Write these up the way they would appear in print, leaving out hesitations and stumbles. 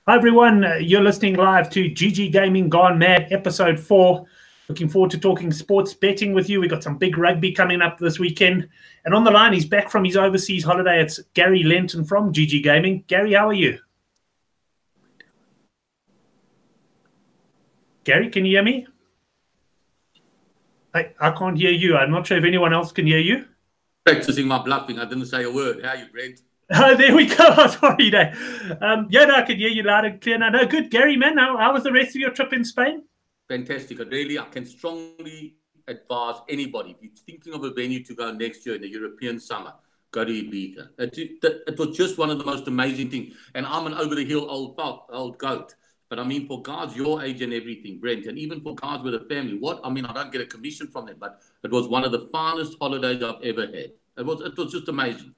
Hi everyone, you're listening live to GG Gaming Gone Mad episode 4. Looking forward to talking sports betting with you. We've got some big rugby coming up this weekend. And on the line, he's back from his overseas holiday. It's Gary Lentin from GG Gaming. Gary, how are you? Gary, can you hear me? I can't hear you. I'm not sure if anyone else can hear you. Practicing my bluffing. I didn't say a word. How are you, Brent? Oh, there we go. Sorry, no. I can hear you loud and clear now. No, good. Gary, man, how was the rest of your trip in Spain? Fantastic. I can strongly advise anybody, if you're thinking of a venue to go next year in the European summer, go to Ibiza. It was just one of the most amazing things. And I'm an over-the-hill old goat. But I mean, for guys your age and everything, Brent, and even for guys with a family, I don't get a commission from them, but it was one of the finest holidays I've ever had. It was just amazing.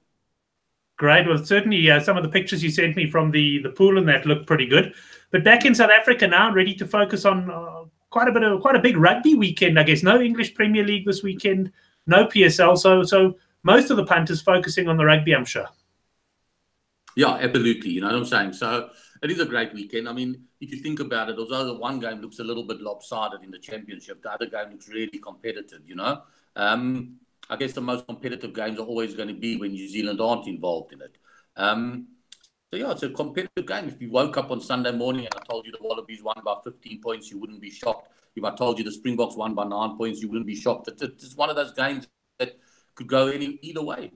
Great. Well, certainly some of the pictures you sent me from the pool and that looked pretty good. But back in South Africa now, ready to focus on quite a big rugby weekend, I guess. No English Premier League this weekend, no PSL. So most of the punters focusing on the rugby, I'm sure. Yeah, absolutely. You know what I'm saying? So it is a great weekend. I mean, if you think about it, although the one game looks a little bit lopsided in the championship, the other game looks really competitive, you know. I guess the most competitive games are always going to be when New Zealand aren't involved in it. So, yeah, it's a competitive game. If you woke up on Sunday morning and I told you the Wallabies won by 15 points, you wouldn't be shocked. If I told you the Springboks won by 9 points, you wouldn't be shocked. It's one of those games that could go either way.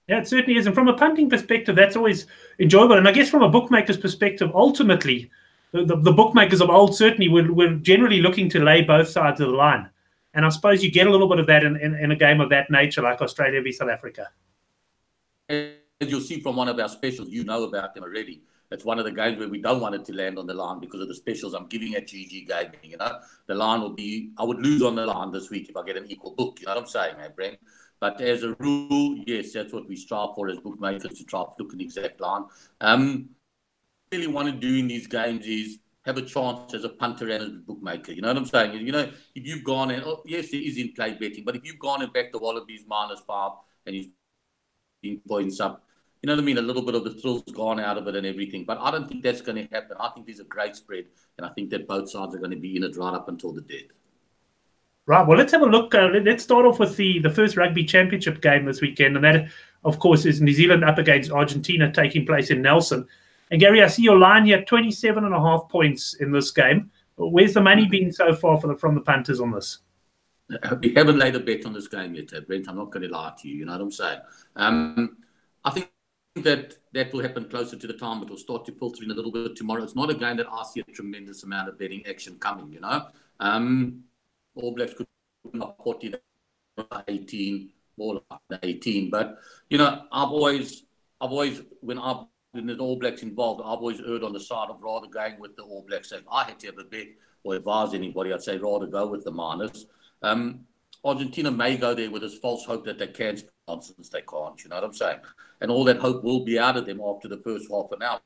Yeah, it certainly is. And from a punting perspective, that's always enjoyable. And I guess from a bookmaker's perspective, ultimately, the bookmakers of old certainly were generally looking to lay both sides of the line. And I suppose you get a little bit of that in a game of that nature, like Australia v South Africa. As you'll see from one of our specials, you know about them already. It's one of the games where we don't want it to land on the line because of the specials I'm giving at GGGaming. You know, the line will be, I would lose on the line this week if I get an equal book. You know what I'm saying, Brent? But as a rule, yes, that's what we strive for as bookmakers, to try to look at the exact line. Really want to do in these games is have a chance as a punter and as a bookmaker. You know what I'm saying? You know, if you've gone and, yes, there is in-play betting, but if you've gone and backed the Wallabies -5 and you've been points up, you know what I mean? A little bit of the thrill's gone out of it and everything. But I don't think that's going to happen. I think there's a great spread, and I think that both sides are going to be in it right up until the death. Right, well, let's have a look. Let's start off with the first rugby championship game this weekend, and that, of course, is New Zealand up against Argentina, taking place in Nelson. And Gary, I see your line here, 27.5 points in this game. Where's the money been so far from the punters on this? We haven't laid a bet on this game yet, Brent. I'm not going to lie to you. You know what I'm saying? I think that will happen closer to the time. It will start to filter in a little bit tomorrow. It's not a game that I see a tremendous amount of betting action coming, you know. All Blacks could not 40, 18, more like 18. But, you know, I've always, when there's All Blacks involved, I've always erred on the side of rather going with the All Blacks. So if I had to have a bet or advise anybody, I'd say rather go with the minus. Argentina may go there with this false hope that they can, nonsense they can't, you know what I'm saying? And all that hope will be out of them after the first half an hour.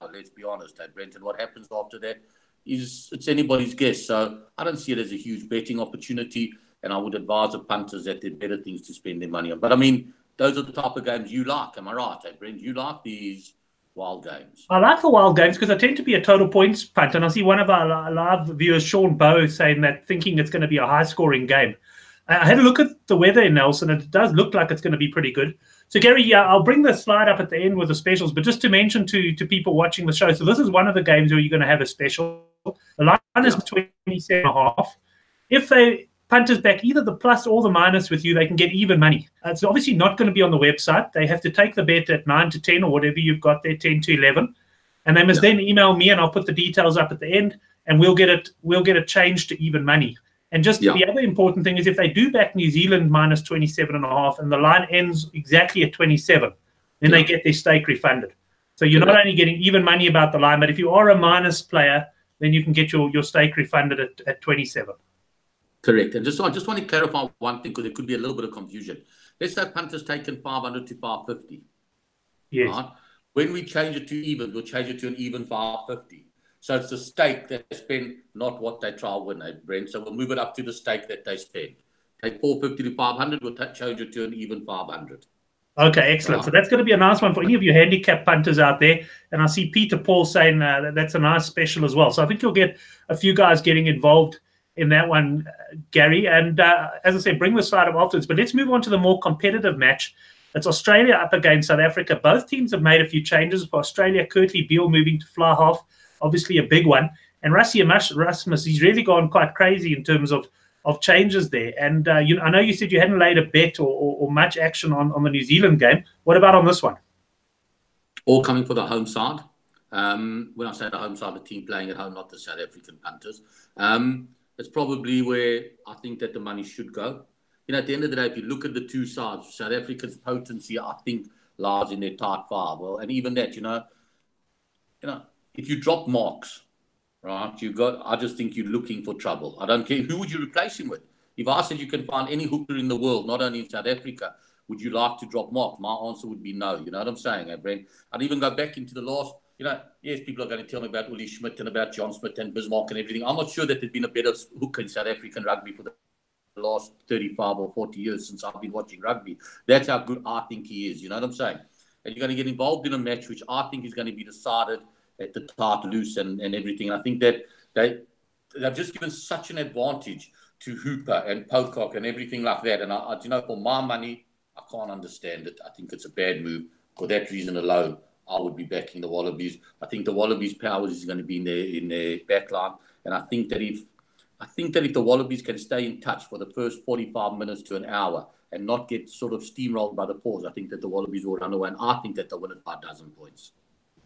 Let's be honest, Brent. And what happens after that it's anybody's guess. So I don't see it as a huge betting opportunity, and I would advise the punters that there are better things to spend their money on. But I mean, those are the type of games you like, am I right, Brent? You like these wild games? I like the wild games because I tend to be a total points punter, and I see one of our live viewers, Sean Bowe, saying that, thinking it's going to be a high-scoring game. I had a look at the weather in Nelson, and it does look like it's going to be pretty good. So, Gary, I'll bring the slide up at the end with the specials, but just to mention to people watching the show, so this is one of the games where you're going to have a special. The line is 27.5. If they punters back either the plus or the minus with you, they can get even money. It's obviously not going to be on the website. They have to take the bet at 9 to 10 or whatever you've got there, 10 to 11. And they must then email me, and I'll put the details up at the end, and we'll get it changed to even money. And just the other important thing is if they do back New Zealand minus 27.5 and the line ends exactly at 27, then they get their stake refunded. So you're not only getting even money about the line, but if you are a minus player, then you can get your stake refunded at 27. Correct. And I just want to clarify one thing, because there could be a little bit of confusion. Let's say punters taken 500 to 550. Yes. Right? When we change it to even, we'll change it to an even 550. So it's the stake that they spend, not what they try to win, Brent. So we'll move it up to the stake that they spend. Take 450 to 500, we'll change it to an even 500. Okay, excellent. So that's going to be a nice one for any of you handicap punters out there. And I see Peter Paul saying that's a nice special as well. So I think you'll get a few guys getting involved in that one, Gary. And as I said, bring the side up afterwards. But let's move on to the more competitive match. It's Australia up against South Africa. Both teams have made a few changes. For Australia, Kurtley Beale moving to fly half, obviously a big one. And Rassie Erasmus, he's really gone quite crazy in terms of changes there. And I know you said you hadn't laid a bet or much action on the New Zealand game. What about on this one? All coming for the home side. When I say the home side, the team playing at home, not the South African punters. It's probably where I think that the money should go. At the end of the day, if you look at the two sides, South Africa's potency, I think, lies in their tight five. Well, and even that, if you drop marks, right, I just think you're looking for trouble. I don't care. Who would you replace him with? If I said you can find any hooker in the world, not only in South Africa, would you like to drop marks? My answer would be no. You know what I'm saying, Brent? I'd even go back into the last, yes, people are going to tell me about Uli Schmidt and about John Smith and Bismarck and everything. I'm not sure that there's been a better hooker in South African rugby for the last 35 or 40 years since I've been watching rugby. That's how good I think he is. You know what I'm saying? And you're going to get involved in a match which I think is going to be decided at the tight loose and everything. And I think that they've just given such an advantage to Hooper and Pocock and everything like that. And I for my money, I can't understand it. I think it's a bad move. For that reason alone, I would be backing the Wallabies. I think the Wallabies' powers is going to be in their back line. And I think that if the Wallabies can stay in touch for the first 45 minutes to an hour and not get sort of steamrolled by the Paws, I think that the Wallabies will run away. And I think that they'll win it by a dozen points.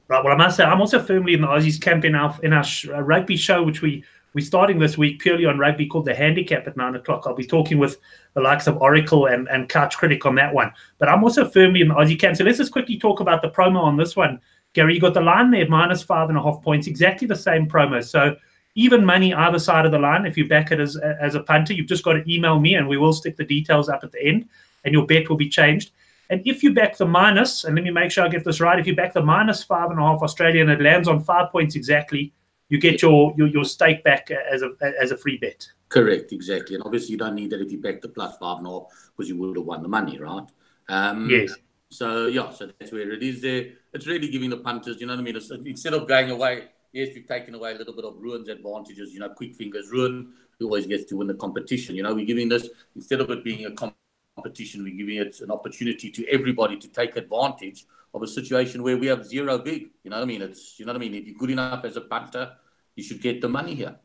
Right. Well, I must say, I'm also firmly in the Aussies camp in our rugby show, which we're starting this week purely on rugby, called The Handicap at 9 o'clock. I'll be talking with the likes of Oracle and Couch Critic on that one. But I'm also firmly in the Aussie camp. So let's just quickly talk about the promo on this one. Gary, you got the line there, -5.5 points, exactly the same promo. So even money either side of the line. If you back it as a punter, you've just got to email me and we will stick the details up at the end and your bet will be changed. And if you back the minus, and let me make sure I get this right, if you back the -5.5 Australia and it lands on 5 points exactly, you get your stake back as a free bet. Correct, exactly. And obviously you don't need that if you back the +5.5 because you would have won the money, right? Yes. So that's where it is there. It's really giving the punters, you know what I mean? Instead of going away, yes, we've taken away a little bit of Ruin's advantages, quick fingers. Ruin, who always gets to win the competition. We're giving this, instead of it being a competition, we're giving it an opportunity to everybody to take advantage of a situation where we have zero big. You know what I mean? If you're good enough as a punter, you should get the money here.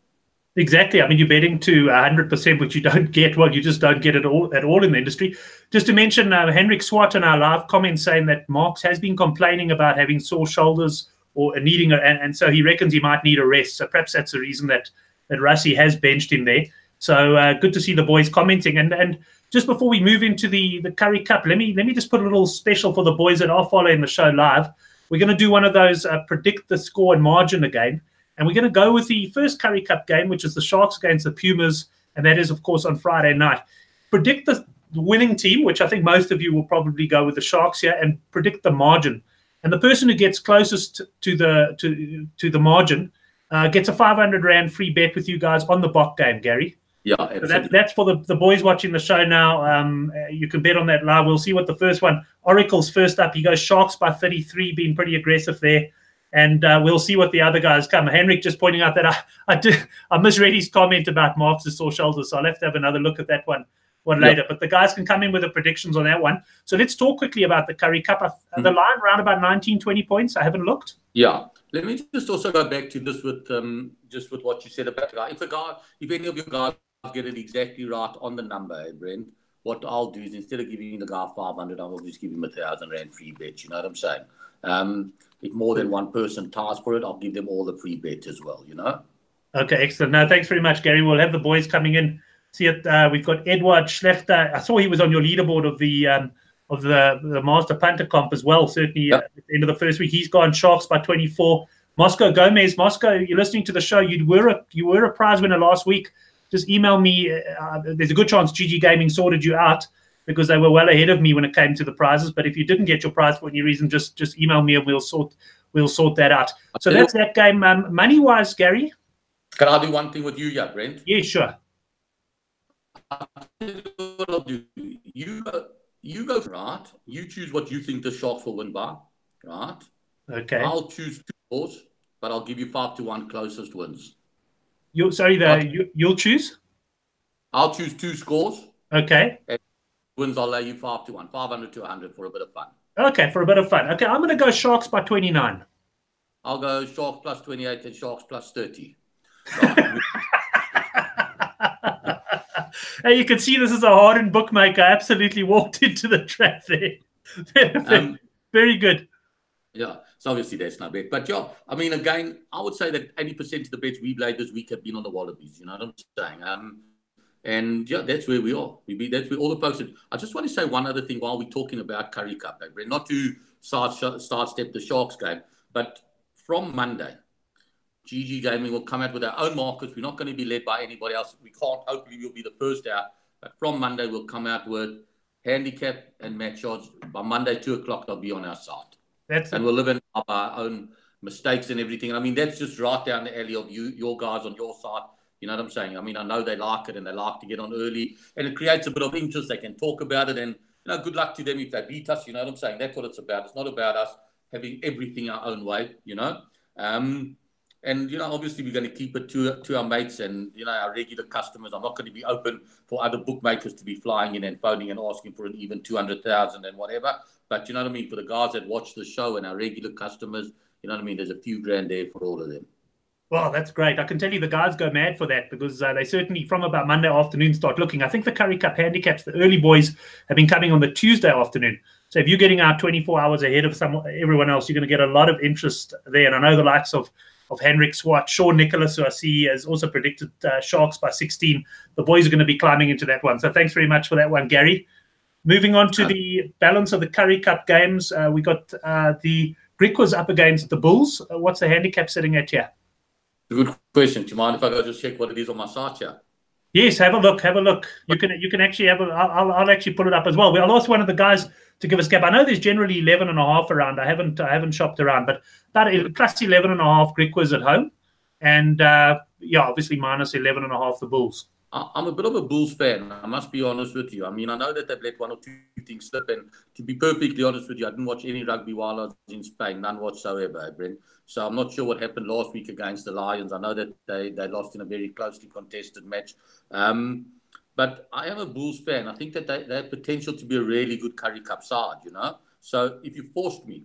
Exactly. I mean, you're betting to 100%, which you don't get. Well, you just don't get it at all in the industry. Just to mention, Henrik Swart in our live comments saying that Marks has been complaining about having sore shoulders or needing and so he reckons he might need a rest. So perhaps that's the reason that Rassie has benched him there. So good to see the boys commenting. And just before we move into the Curry Cup, let me just put a little special for the boys that are following the show live. We're going to do one of those predict the score and margin again. And we're going to go with the first Curry Cup game, which is the Sharks against the Pumas. And that is, of course, on Friday night. Predict the winning team, which I think most of you will probably go with the Sharks here, and predict the margin. And the person who gets closest to the margin gets a 500 Rand free bet with you guys on the Bok game, Gary. Yeah, so that's for the boys watching the show now. You can bet on that live. We'll see what the first one. Oracle's first up. He goes Sharks by 33, being pretty aggressive there. And we'll see what the other guys come. Henrik just pointing out that I misread his comment about Marks' sore shoulders, so I'll have to have another look at that one later. But the guys can come in with the predictions on that one. So let's talk quickly about the Curry Cup. The line around about 19, 20 points. I haven't looked. Yeah. Let me just also go back to this with just with what you said about the guy. If any of your guys get it exactly right on the number, Brent, what I'll do is instead of giving the guy 500, I will just give him 1,000 Rand free bet. You know what I'm saying? If more than one person ties for it, I'll give them all the free bet as well, Okay, excellent. No, thanks very much, Gary. We'll have the boys coming in. See it. We've got Edward Schlechter. I saw he was on your leaderboard of the Master Punter Comp as well, certainly at the end of the first week. He's gone Sharks by 24. Moscow Gomez. Moscow, you're listening to the show. You were a prize winner last week. Just email me. There's a good chance GGGaming sorted you out because they were well ahead of me when it came to the prizes. But if you didn't get your prize for any reason, just email me and we'll sort that out. So that's that game. Money-wise, Gary? Can I do one thing with you, Brent? Yeah, sure. What I'll do. you go right. You choose what you think the Sharks will win by, right? Okay. I'll choose 2 scores, but I'll give you 5-1 closest wins. You'll choose? I'll choose 2 scores. Okay. And wins, I'll lay you 5-1, 500 to 100 for a bit of fun. Okay, for a bit of fun. Okay, I'm going to go Sharks by 29. I'll go Sharks plus 28 and Sharks plus 30. Right. Hey, you can see this is a hardened bookmaker. I absolutely walked into the trap there. Very good. Yeah, so obviously that's no bet. But yeah, I mean, again, I would say that 80% of the bets we've laid this week have been on the Wallabies. You know what I'm saying? And yeah, that's where we are. That's where all the folks are. I just want to say one other thing while we're talking about Curry Cup, Brent. Not to sidestep the Sharks game, but from Monday, GGGaming will come out with our own markets. We're not going to be led by anybody else. We can't. Hopefully, we'll be the first out. But from Monday, we'll come out with handicap and match odds. By Monday, 2 o'clock, they'll be on our site. And we'll live in our own mistakes and everything. And I mean, that's just right down the alley of your guys on your side. You know what I'm saying? I mean, I know they like it and they like to get on early. And it creates a bit of interest. They can talk about it. And, you know, good luck to them if they beat us. You know what I'm saying? That's what it's about. It's not about us having everything our own way, you know. And, you know, obviously we're going to keep it to our mates and, you know, our regular customers. I'm not going to be open for other bookmakers to be flying in and phoning and asking for an even 200,000 and whatever. But, you know what I mean? For the guys that watch the show and our regular customers, you know what I mean? There's a few grand there for all of them. Well, that's great. I can tell you the guys go mad for that because they certainly, from about Monday afternoon, start looking. I think the Curry Cup handicaps, the early boys, have been coming on the Tuesday afternoon. So if you're getting out 24 hours ahead of everyone else, you're going to get a lot of interest there. And I know the likes of Henrik Swart, Sean Nicholas, who I see has also predicted Sharks by 16. The boys are going to be climbing into that one. So thanks very much for that one, Gary. Moving on to the balance of the Curry Cup games, we got the Griquas up against the Bulls. What's the handicap sitting at here? Good question. Do you mind if I go just check what it is on my site here? Yes, have a look. Have a look. You can actually have a. I'll actually pull it up as well. I'll ask one of the guys to give us a gap. I know there's generally 11.5 around. I haven't shopped around, but about plus 11.5 Griquas at home, and yeah, obviously minus 11.5 the Bulls. I'm a bit of a Bulls fan. I must be honest with you. I mean, I know that they've let 1 or 2 things slip, and to be perfectly honest with you, I didn't watch any rugby while I was in Spain, none whatsoever, Brent. So I'm not sure what happened last week against the Lions. I know that they lost in a very closely contested match. But I am a Bulls fan. I think that they have potential to be a really good Curry Cup side, you know. So if you forced me,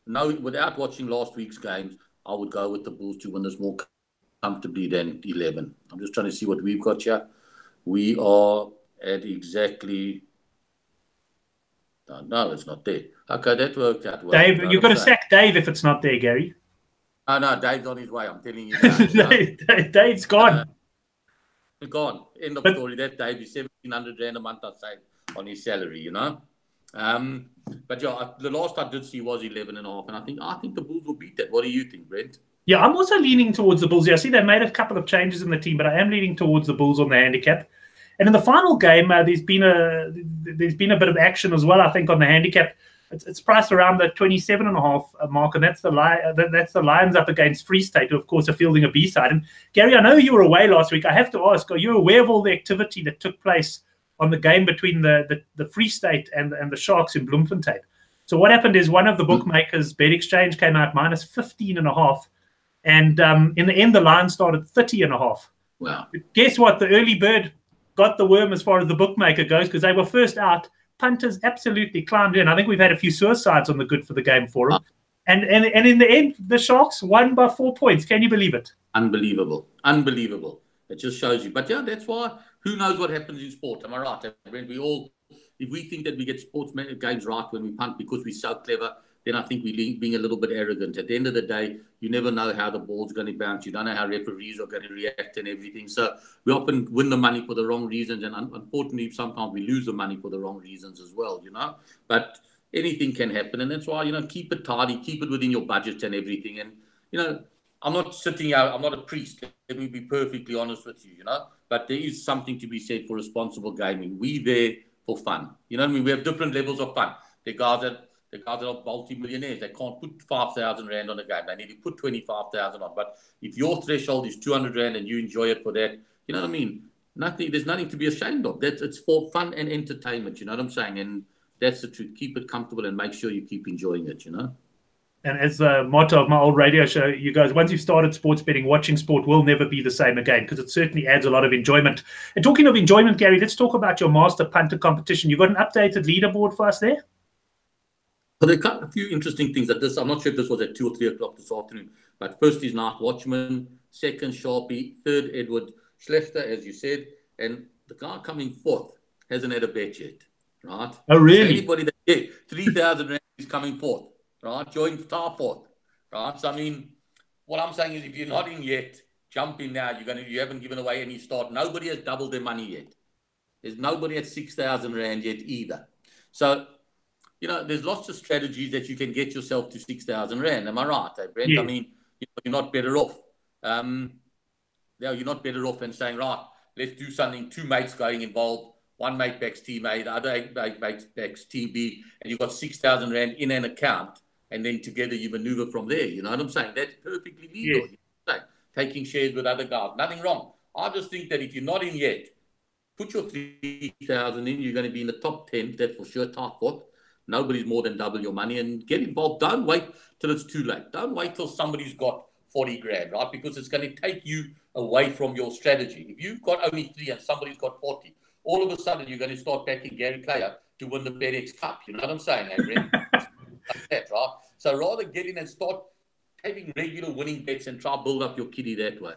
without watching last week's games, I would go with the Bulls to win this more comfortably than 11. I'm just trying to see what we've got here. We are at exactly... No, it's not there. Okay, that worked out well. Dave, you've got to sack Dave if it's not there, Gary. Oh, no, Dave's on his way. I'm telling you now. Dave's gone. Gone. End of story. That Dave is 1,700 rand a month, I say, on his salary, you know. But yeah, the last I did see was 11.5, and I think the Bulls will beat that. What do you think, Brent? Yeah, I'm also leaning towards the Bulls. Yeah, I see they made a couple of changes in the team, but I am leaning towards the Bulls on the handicap. And in the final game, there's been a bit of action as well. I think on the handicap, it's priced around the 27.5 mark, and that's the Lions up against Free State, who of course are fielding a B-side. And Gary, I know you were away last week. I have to ask, are you aware of all the activity that took place on the game between the Free State and the Sharks in Bloemfontein? So what happened is one of the bookmakers, Bet Exchange, came out minus 15.5. And in the end, the line started 30.5. Wow. But guess what? The early bird got the worm as far as the bookmaker goes because they were first out. Punters absolutely climbed in. I think we've had a few suicides on the good for the game for them. And in the end, the Sharks won by 4 points. Can you believe it? Unbelievable. Unbelievable. It just shows you. But yeah, that's why who knows what happens in sport. Am I right? If we think that we get sports games right when we punt because we're so clever, then I think we're being a little bit arrogant. At the end of the day, you never know how the ball's going to bounce. You don't know how referees are going to react and everything. So we often win the money for the wrong reasons. And unfortunately, sometimes we lose the money for the wrong reasons as well, you know. But anything can happen. And that's why, you know, keep it tidy, keep it within your budget and everything. And, you know, I'm not sitting out, I'm not a priest. Let me be perfectly honest with you, you know. But there is something to be said for responsible gaming. We're there for fun. You know what I mean? We have different levels of fun. The guys that are multi-millionaires, they can't put 5,000 rand on a game. They need to put 25,000 on. But if your threshold is 200 rand and you enjoy it for that, you know what I mean? There's nothing to be ashamed of. It's for fun and entertainment. You know what I'm saying? And That's the truth. Keep it comfortable and make sure you keep enjoying it, you know. And as the motto of my old radio show, you guys, once you've started sports betting, watching sport will never be the same again, because it certainly adds a lot of enjoyment. And talking of enjoyment, Gary, let's talk about your Master Punter competition. You've got an updated leaderboard for us there? Well, there are a few interesting things at this. I'm not sure if this was at 2 or 3 o'clock this afternoon, but first is Night Watchman, second Sharpie, third Edward Schlechter, as you said, and the guy coming fourth hasn't had a bet yet, right? Oh, really? So anybody that, yeah, 3,000 rand is coming fourth. Right, join top fourth, right? So I mean, what I'm saying is, if you're not in yet, jump in now. You haven't given away any start. Nobody has doubled their money yet. There's nobody at 6,000 rand yet either. So, you know, there's lots of strategies that you can get yourself to 6,000 rand. Am I right, Brent? Yeah. I mean, you're not better off. You're not better off than saying, right, let's do something. 2 mates going involved. One mate backs team A, the other mate backs team B, and you've got 6,000 rand in an account. And then together you maneuver from there. You know what I'm saying? That's perfectly legal. Yes. You know, taking shares with other guys. Nothing wrong. I just think that if you're not in yet, put your 3,000 in. You're going to be in the top 10. That's for sure. Top fourth. Nobody's more than double your money, and get involved. Don't wait till it's too late. Don't wait till somebody's got 40 grand, right? Because it's going to take you away from your strategy. If you've got only 3 and somebody's got 40, all of a sudden you're going to start backing Gary Player to win the FedEx Cup. You know what I'm saying, Adrian? Like that, right? So rather get in and start having regular winning bets and try to build up your kitty that way.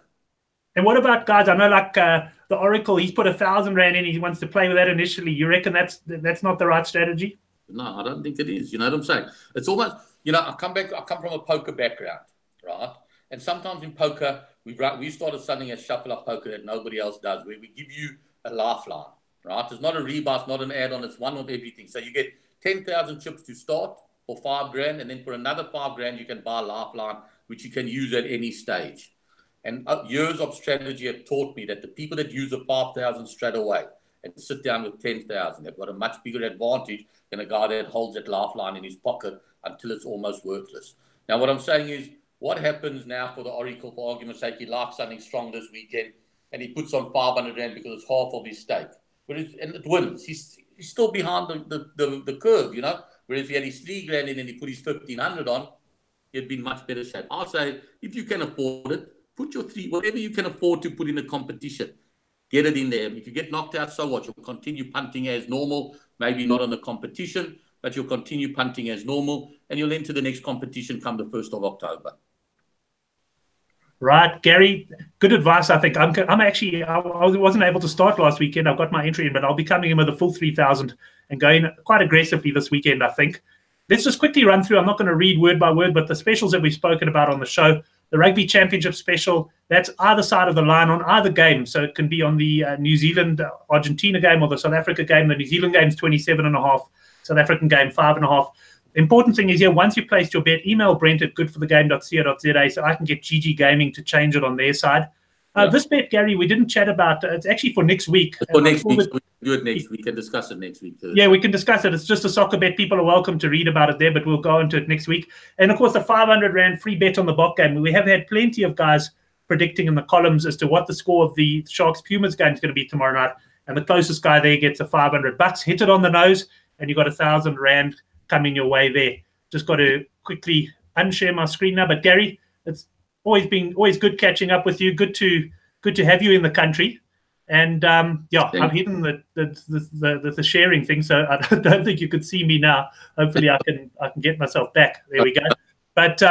And what about guys? I know, like the Oracle, he's put 1,000 rand in. He wants to play with that initially. You reckon that's not the right strategy? No, I don't think it is. You know what I'm saying? It's almost, you know, I come from a poker background, right? And sometimes in poker, we started something as Shuffle Up Poker that nobody else does, where we give you a lifeline, right? It's not a rebuy, it's not an add-on, it's one of everything. So you get 10,000 chips to start for 5 grand, and then for another 5 grand, you can buy a lifeline, which you can use at any stage. And years of strategy have taught me that the people that use a 5,000 straight away and sit down with 10,000, they've got a much bigger advantage than a guy that holds that lifeline in his pocket until it's almost worthless. Now, what I'm saying is, what happens now for the Oracle, for argument's sake, he likes something strong this weekend, and he puts on 500 rand because it's half of his stake. And it wins. He's still behind the curve, you know. Whereas if he had his 3 grand in and he put his 1,500 on, he'd be in much better shape. I'll say, if you can afford it, put your 3, whatever you can afford to put in a competition, get it in there. If you get knocked out, so what? You'll continue punting as normal, maybe not on the competition, but you'll continue punting as normal, and you'll enter the next competition come the 1st of October. Right, Gary, good advice. I think I'm actually, I wasn't able to start last weekend. I've got my entry in, but I'll be coming in with a full 3,000 and going quite aggressively this weekend, I think. Let's just quickly run through. I'm not going to read word by word, but the specials that we've spoken about on the show. The Rugby Championship special, that's either side of the line on either game. So it can be on the New Zealand-Argentina game or the South Africa game. The New Zealand game is 27.5, South African game 5.5. The important thing is here, once you've placed your bet, email Brent at goodforthegame.co.za so I can get GGGaming to change it on their side. This bet, Gary, we didn't chat about. It's actually for next week. For next week. We can do it next week. We can discuss it next week. Yeah, we can discuss it. It's just a soccer bet. People are welcome to read about it there, but we'll go into it next week. And, of course, the 500 rand free bet on the Bok game. We have had plenty of guys predicting in the columns as to what the score of the Sharks-Pumas game is going to be tomorrow night. And the closest guy there gets a 500 bucks. Hit it on the nose, and you got 1,000 rand coming your way there. Just got to quickly unshare my screen now. But Gary, it's always good catching up with you. Good to have you in the country. And yeah, I've hidden the sharing thing, so I don't think you could see me now. Hopefully, I can get myself back. There we go. But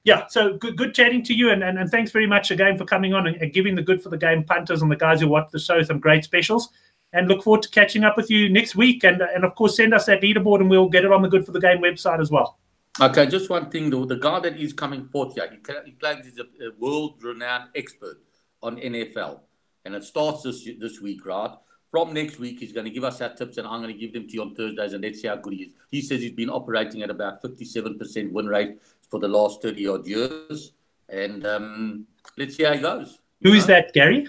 yeah, so good chatting to you, and thanks very much again for coming on and giving the Good for the Game punters and the guys who watch the show some great specials. And look forward to catching up with you next week. And of course, send us that leaderboard and we'll get it on the Good for the Game website as well. Okay, just one thing though. The guy that is coming forth here, he claims he's a world-renowned expert on NFL. And it starts this week, right? From next week, he's going to give us our tips, and I'm going to give them to you on Thursdays, and let's see how good he is. He says he's been operating at about 57% win rate for the last 30-odd years. And let's see how he goes. Who is that, Gary?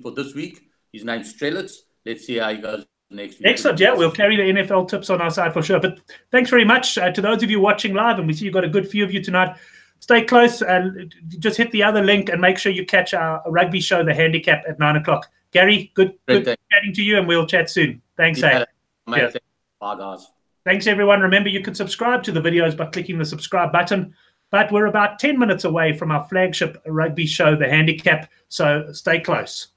For this week, his name's Strelitz. Let's see how he goes next week. Excellent. Yeah, we'll carry the NFL tips on our side for sure. But thanks very much to those of you watching live, and we see you've got a good few of you tonight. Stay close and just hit the other link and make sure you catch our rugby show, The Handicap, at 9 o'clock. Gary, good chatting to you, and we'll chat soon. Thanks, Bye, guys. Thanks, everyone. Remember, you can subscribe to the videos by clicking the subscribe button. But we're about 10 minutes away from our flagship rugby show, The Handicap, so stay close.